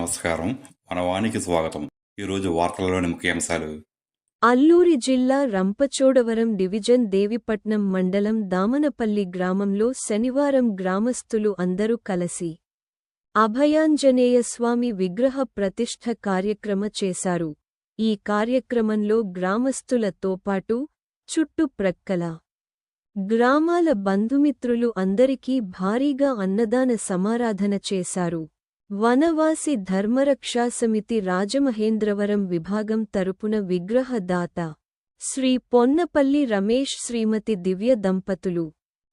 నమస్కారం. మన వానికి స్వాగతం. ఈరోజు వార్తలలోని ముఖ్యాంశాలు. అల్లూరి జిల్లా రంపచోడవరం డివిజన్ దేవిపట్నం మండలం దామనపల్లి గ్రామంలో శనివారం గ్రామస్తులు అందరూ కలసి అభయాంజనేయస్వామి విగ్రహ ప్రతిష్ఠ కార్యక్రమ చేశారు. ఈ కార్యక్రమంలో గ్రామస్తులతో పాటు చుట్టుప్రక్కల గ్రామాల బంధుమిత్రులు అందరికీ భారీగా అన్నదాన సమారాధన చేశారు. వనవాసి ధర్మరక్షా సమితి రాజమహేంద్రవరం విభాగం తరపున విగ్రహ దాత శ్రీ పొన్నపల్లి రమేష్ శ్రీమతి దివ్య దంపతులు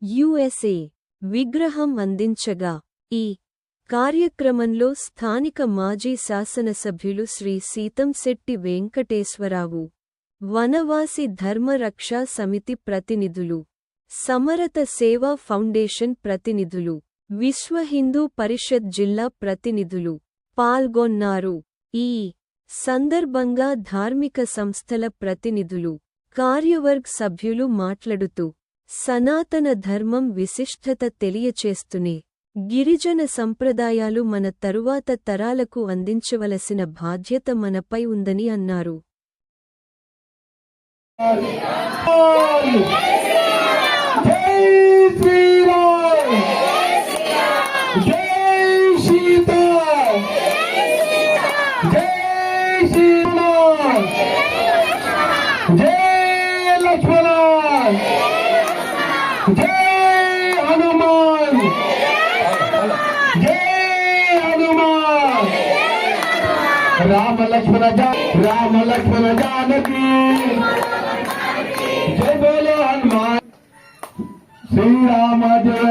యుఎస్ఏ విగ్రహం అందించగా ఈ కార్యక్రమంలో స్థానిక మాజీ శాసనసభ్యులు శ్రీ సీతంశెట్టి వెంకటేశ్వరరావు, వనవాసి ధర్మరక్షా సమితి ప్రతినిధులు, సమరత సేవా ఫౌండేషన్ ప్రతినిధులు, విశ్వ హిందూ పరిషత్ జిల్లా ప్రతినిధులు పాల్గొన్నారు. ఈ సందర్భంగా ధార్మిక సంస్థల ప్రతినిధులు, కార్యవర్గ్ సభ్యులు మాట్లాడుతూ సనాతన ధర్మం విశిష్టత తెలియచేస్తూనే గిరిజన సంప్రదాయాలు మన తరువాత తరాలకు అందించవలసిన బాధ్యత మనపై ఉందని అన్నారు. राम लक्ष्मण जानकी जय बोलो हनुमान। श्री राम जय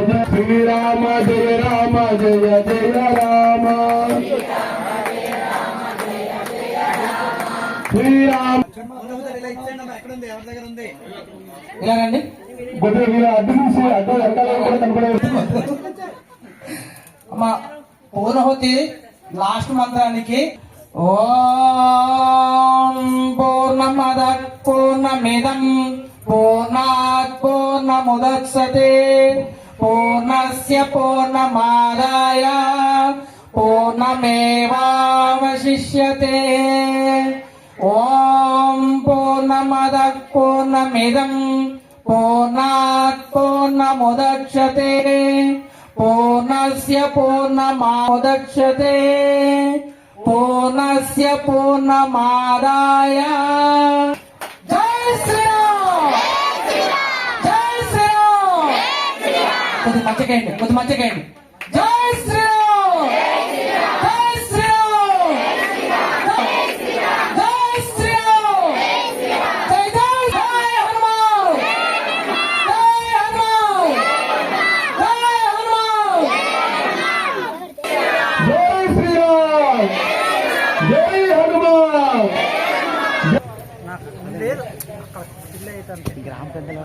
जय श्री राम जय जय राम श्री राम పూర్ణహోతి లాస్ట్ మంత్రానికి ఓం పూర్ణమద పూర్ణమిదం పూర్ణాత్ పూర్ణముదచ్యతే పూర్ణస్య పూర్ణమాదాయ పూర్ణమేవావశిష్యతే. ఓం పూర్ణమద పూర్ణమిదం పూర్ణాత్ పూర్ణముదచ్యతే పూర్ణస్య పూర్ణమాదాయ పూర్ణస్య పూర్ణమాదాయ. జై శ్రీరామ్ జై శ్రీరామ్. కొద్ది మచ్చకండి జై శ్రీరామ్ జై శ్రీరామ్ జై శ్రీరామ్ జై జై జై హనుమాన్ జై హనుమాన్ జై హనుమాన్ जय श्री राम जय हनुमान. గ్రామ పెద్దల